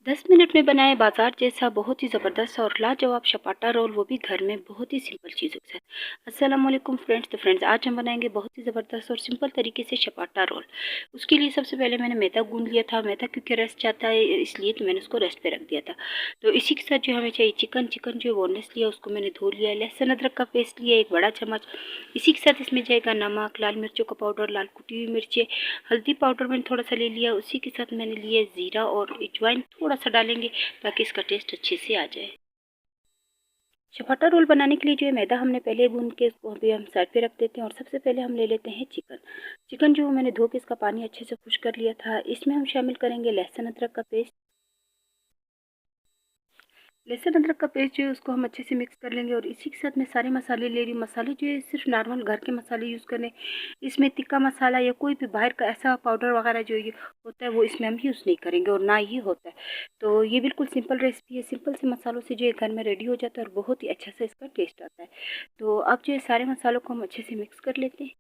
10 minute में बनाएं बाजार जैसा बहुत ही ज़बरदस्त और लाजवाब चपाटा रोल, वो भी घर में बहुत ही सिंपल चीज़ों के साथ। अस्सलाम वालेकुम फ्रेंड्स। तो फ्रेंड्स, आज हम बनाएंगे बहुत ही ज़बरदस्त और सिंपल तरीके से चपाटा रोल। उसके लिए सबसे पहले मैंने मैदा गूंद लिया था। मैदा क्योंकि रेस्ट चाहता है, इसलिए तो मैंने उसको रेस्ट पे रख दिया था। तो इसी के साथ जो हमें चाहिए चिकन। चिकन जो बोनलेस लिया उसको मैंने धो लिया। लहसुन अदरक का पेस्ट लिया 1 बड़ा चम्मच। इसी के साथ इसमें जाएगा नमक, लाल मिर्चों का पाउडर, लाल कुटी हुई मिर्चें, हल्दी पाउडर मैंने थोड़ा सा ले लिया। उसी के साथ मैंने लिया ज़ीरा और अजवाइन थोड़ा सा डालेंगे ताकि इसका टेस्ट अच्छे से आ जाए। चपाटा रोल बनाने के लिए जो है मैदा हमने पहले गूंद के इसको अभी हम साइड पे रख देते हैं और सबसे पहले हम ले लेते हैं चिकन। चिकन जो मैंने धो के इसका पानी अच्छे से खुश कर लिया था, इसमें हम शामिल करेंगे लहसुन अदरक का पेस्ट। लहसुन अदरक का पेस्ट जो है उसको हम अच्छे से मिक्स कर लेंगे और इसी के साथ मैं सारे मसाले ले रही हूँ। मसाले जो है सिर्फ नॉर्मल घर के मसाले यूज़ करने, इसमें तिक्का मसाला या कोई भी बाहर का ऐसा पाउडर वगैरह जो ये होता है वो इसमें हम यूज़ नहीं करेंगे और ना ही होता है। तो ये बिल्कुल सिंपल रेसिपी है। सिंपल से मसालों से जो है घर में रेडी हो जाता है और बहुत ही अच्छा से इसका टेस्ट आता है। तो अब जो है सारे मसालों को हम अच्छे से मिक्स कर लेते हैं।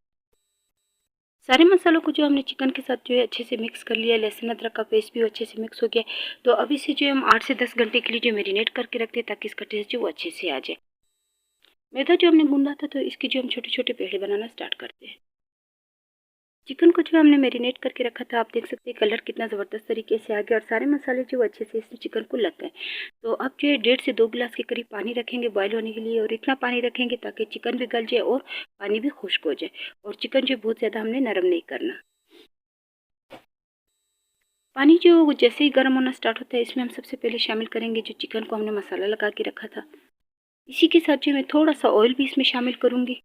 सारे मसालों को जो हमने चिकन के साथ जो है अच्छे से मिक्स कर लिया। लहसुन अदरक का पेस्ट भी अच्छे से मिक्स हो गया। तो अब इसे जो है हम 8 से 10 घंटे के लिए जो मैरिनेट करके रखते हैं ताकि इसका टेस्ट जो वो अच्छे से आ जाए। मैदा जो हमने गूंदा था तो इसके जो हम छोटे छोटे पेड़े बनाना स्टार्ट करते हैं। चिकन को जो हमने मैरिनेट करके रखा था, आप देख सकते हैं कलर कितना ज़बरदस्त तरीके से आ गया और सारे मसाले जो अच्छे से इस चिकन को लग गए। तो अब जो है 1.5 से 2 गिलास के करीब पानी रखेंगे बॉयल होने के लिए और इतना पानी रखेंगे ताकि चिकन भी गल जाए और पानी भी खुश्क हो जाए। और चिकन जो बहुत ज़्यादा हमने नरम नहीं करना। पानी जो जैसे ही गर्म होना स्टार्ट होता है, इसमें हम सबसे पहले शामिल करेंगे जो चिकन को हमने मसाला लगा के रखा था। इसी के साथ जो मैं थोड़ा सा ऑयल भी इसमें शामिल करूँगी।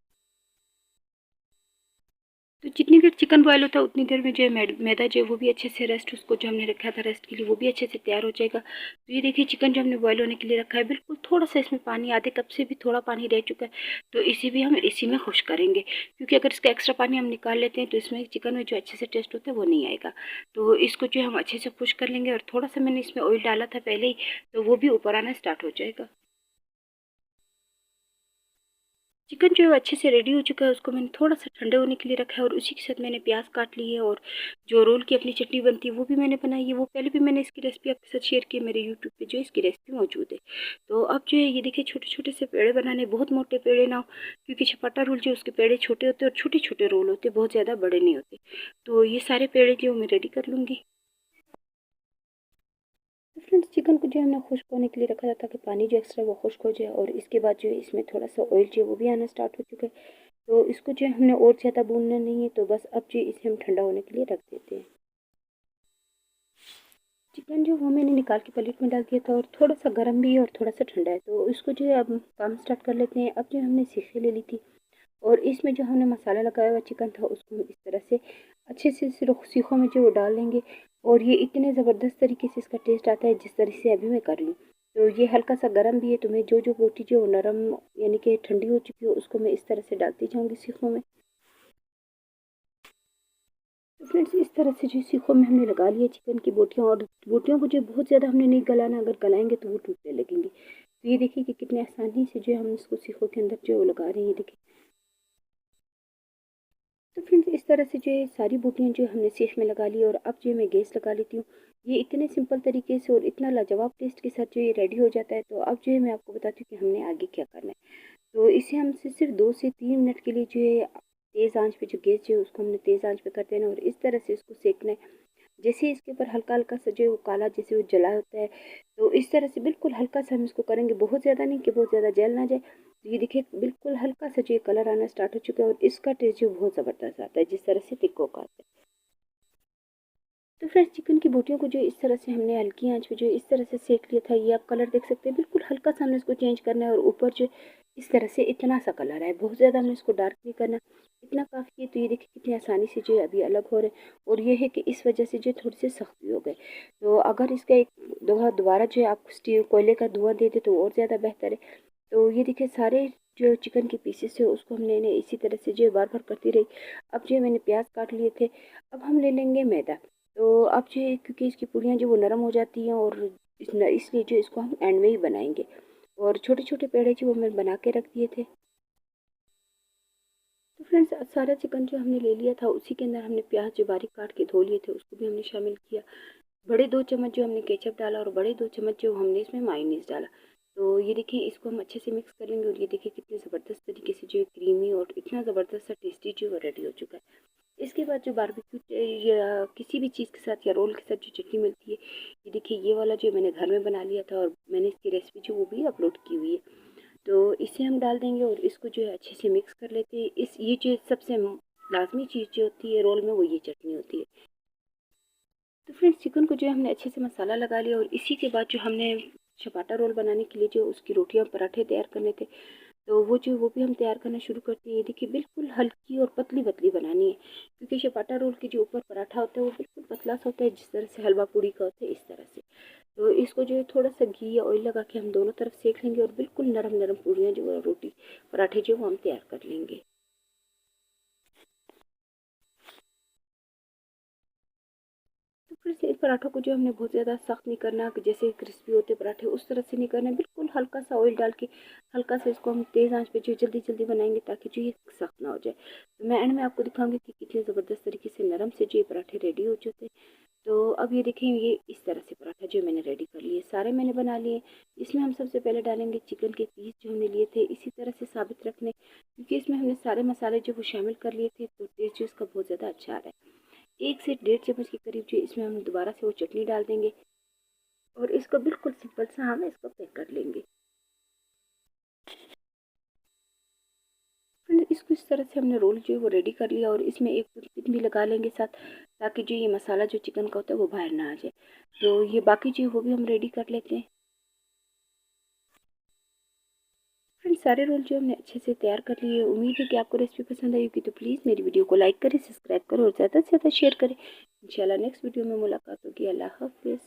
तो जितनी देर चिकन बॉयल होता है उतनी देर में जो है मैदा जो है वो भी अच्छे से रेस्ट, उसको जो हमने रखा था रेस्ट के लिए, वो भी अच्छे से तैयार हो जाएगा। तो ये देखिए चिकन जो हमने बॉयल होने के लिए रखा है, बिल्कुल थोड़ा सा इसमें पानी, आधे कप से भी थोड़ा पानी रह चुका है। तो इसे भी हम इसी में खुश करेंगे, क्योंकि अगर इसका एक्स्ट्रा पानी हम निकाल लेते हैं तो इसमें चिकन में जो अच्छे से टेस्ट होता है वो नहीं आएगा। तो इसको जो हम अच्छे से खुश कर लेंगे और थोड़ा सा मैंने इसमें ऑयल डाला था पहले ही, तो वो भी ऊपर आना स्टार्ट हो जाएगा। चिकन जो है अच्छे से रेडी हो चुका है, उसको मैंने थोड़ा सा ठंडे होने के लिए रखा है और उसी के साथ मैंने प्याज काट ली है और जो रोल की अपनी चटनी बनती है वो भी मैंने बनाई है। वो पहले भी मैंने इसकी रेसिपी आपके साथ शेयर की है, मेरे यूट्यूब पे जो इसकी रेसिपी मौजूद है। तो अब जो है ये देखिए छोटे छोटे से पेड़े बनाने, बहुत मोटे पेड़े ना हो, क्योंकि चपाटा रोल जो उसके पेड़े छोटे होते हैं और छोटे छोटे रोल होते हैं, बहुत ज़्यादा बड़े नहीं होते। तो ये सारे पेड़े जो मैं रेडी कर लूँगी। तो फ्रेंड्स, चिकन को जो हमने खुश्क होने के लिए रखा था ताकि पानी जो एक्स्ट्रा वो खुश्क हो जाए और इसके बाद जो है इसमें थोड़ा सा ऑयल जो है वो भी आना स्टार्ट हो चुका है। तो इसको जो है हमने और ज़्यादा भूनना नहीं है, तो बस अब जो इसे हम ठंडा होने के लिए रख देते हैं। चिकन जो वो मैंने निकाल के प्लेट में डाल दिया था और थोड़ा सा गर्म भी है और थोड़ा सा ठंडा है। तो इसको जो है अब काम स्टार्ट कर लेते हैं। अब जो हमने सीखे ले ली थी और इसमें जो हमने मसाला लगाया हुआ चिकन था उसको हम इस तरह से अच्छे से सिर्फ सीखों में जो वो डाल लेंगे और ये इतने ज़बरदस्त तरीके से इसका टेस्ट आता है जिस तरह से अभी मैं कर रही हूँ। तो ये हल्का सा गर्म भी है, तो मैं जो जो रोटी जो नरम यानी कि ठंडी हो चुकी है उसको मैं इस तरह से डालती जाऊँगी सीखों में। तो फ्रेंड्स, इस तरह से जो सीखों में हमने लगा लिया चिकन की बोटियाँ और बोटियों को जो बहुत ज़्यादा हमने नहीं गलाना, अगर गलाएंगे तो वो टूटने लगेंगी। तो ये देखिए कि कितने आसानी से जो है हम इसको सीखों के अंदर जो है वो लगा रहे हैं, ये देखिए। तो फ्रेंड्स, इस तरह से जो है सारी बोटियाँ जो हमने सीख में लगा ली और अब जो है मैं गैस लगा लेती हूँ। ये इतने सिंपल तरीके से और इतना लाजवाब टेस्ट के साथ जो ये रेडी हो जाता है। तो अब जो है मैं आपको बताती हूँ कि हमने आगे क्या करना है। तो इसे हम सिर्फ 2 से 3 मिनट के लिए जो है तेज़ आंच पे, जो गैस जो है उसको हमने तेज़ आंच पे कर देना और इस तरह से इसको सेकना है। जैसे ही इसके ऊपर हल्का हल्का सा जो है वो काला जैसे वो जला होता है, तो इस तरह से बिल्कुल हल्का सा हम इसको करेंगे, बहुत ज़्यादा नहीं कि बहुत ज़्यादा जल ना जाए। तो ये देखिए बिल्कुल हल्का सा जो ये कलर आना स्टार्ट हो चुका है और इसका टेस्ट जो बहुत ज़बरदस्त आता है जिस तरह से टिक्कों का आता है। तो फ्रेंड्स, चिकन की बोटियों को जो इस तरह से हमने हल्की आंच पे जो इस तरह से सेक लिया था, ये आप कलर देख सकते हैं, बिल्कुल हल्का सा हमने इसको चेंज करना है और ऊपर जो इस तरह से इतना सा कलर है, बहुत ज़्यादा हमने इसको डार्क नहीं करना, इतना काफ़ी है। तो ये देखिए कितनी आसानी से जो है अभी अलग हो रहे हैं और ये है कि इस वजह से जो थोड़ी सी सख्त भी हो गए। तो अगर इसका एक दोबारा जो है आप स्टील कोयले का धुआं दे दे तो और ज़्यादा बेहतर है। तो ये देखिए सारे जो चिकन के पीसेस है उसको हमने इसी तरह से जो है बार बार करती रही। अब जो है मैंने प्याज काट लिए थे, अब हम ले लेंगे मैदा। तो अब जो है क्योंकि इसकी पूड़ियाँ जो वो नरम हो जाती हैं और इसलिए जो इसको हम एंड में ही बनाएंगे। और छोटे छोटे पेड़े जो वो मैंने बना के रख दिए थे। तो फ्रेंड्स, सारा चिकन जो हमने ले लिया था उसी के अंदर हमने प्याज जो बारीक काट के धो लिए थे उसको भी हमने शामिल किया। बड़े 2 चम्मच जो हमने केचप डाला और बड़े 2 चम्मच जो हमने इसमें मायोनीज़ डाला। तो ये देखिए इसको हम अच्छे से मिक्स कर लेंगे और ये देखिए कितने ज़बरदस्त तरीके से जो है क्रीमी और इतना ज़बरदस्त सा टेस्टी जो है रेडी हो चुका है। इसके बाद जो बारबेक्यू या किसी भी चीज़ के साथ या रोल के साथ जो चटनी मिलती है, ये देखिए ये वाला जो मैंने घर में बना लिया था और मैंने इसकी रेसिपी जो वो भी अपलोड की हुई है। तो इसे हम डाल देंगे और इसको जो है अच्छे से मिक्स कर लेते हैं। ये जो सबसे लाजमी चीज़ जो होती है रोल में वो ये चटनी होती है। तो फ्रेंड्स चिकन को जो है हमने अच्छे से मसाला लगा लिया और इसी के बाद जो हमने चपाटा रोल बनाने के लिए जो उसकी रोटियां पराठे तैयार करने थे, तो वो भी हम तैयार करना शुरू करते हैं। ये देखिए बिल्कुल हल्की और पतली पतली बनानी है, क्योंकि चपाटा रोल के जो ऊपर पराठा होता है वो बिल्कुल पतला सा होता है, जिस तरह से हलवा पूड़ी का होता है इस तरह से। तो इसको जो है थोड़ा सा घी या ऑयल लगा के हम दोनों तरफ सेक लेंगे और बिल्कुल नरम नरम पूड़ियाँ जो है रोटी पराठे जो वो हम तैयार कर लेंगे। तो फिर से इस पराठों को जो हमने बहुत ज़्यादा सख्त नहीं करना, कि जैसे क्रिस्पी होते पराठे उस तरह से नहीं करना, बिल्कुल हल्का सा ऑयल डाल के हल्का सा इसको हम तेज़ आंच पे जो जल्दी जल्दी बनाएंगे ताकि जो ये सख्त ना हो जाए। तो मैं एंड में आपको दिखाऊंगी कि कितने ज़बरदस्त तरीके से नरम से जो ये पराठे रेडी हो चुके हैं। तो अब ये देखें ये इस तरह से पराठा जो मैंने रेडी कर लिए, सारे मैंने बना लिए। इसमें हम सबसे पहले डालेंगे चिकन के पीस जो हमने लिए थे, इसी तरह से साबित रखने, क्योंकि इसमें हमने सारे मसाले जो वो शामिल कर लिए थे, तो टेस्ट जो इसका बहुत ज़्यादा अच्छा आ रहा है। 1 से 1.5 चम्मच के करीब जो इसमें हम दोबारा से वो चटनी डाल देंगे और इसको बिल्कुल सिंपल सा हम इसको पैक कर लेंगे। फिर इसको इस तरह से हमने रोल जो है वो रेडी कर लिया और इसमें एक टूथपिक भी लगा लेंगे साथ, ताकि जो ये मसाला जो चिकन का होता है वो बाहर ना आ जाए। तो ये बाकी जो है वो भी हम रेडी कर लेते हैं। फ्रेंड्स सारे रोल जो हमने अच्छे से तैयार कर लिए। उम्मीद है कि आपको रेसिपी पसंद आई होगी, तो प्लीज़ मेरी वीडियो को लाइक करें, सब्सक्राइब करें और ज़्यादा से ज़्यादा शेयर करें। इंशाल्लाह नेक्स्ट वीडियो में मुलाकात होगी। अल्लाह हाफिज़।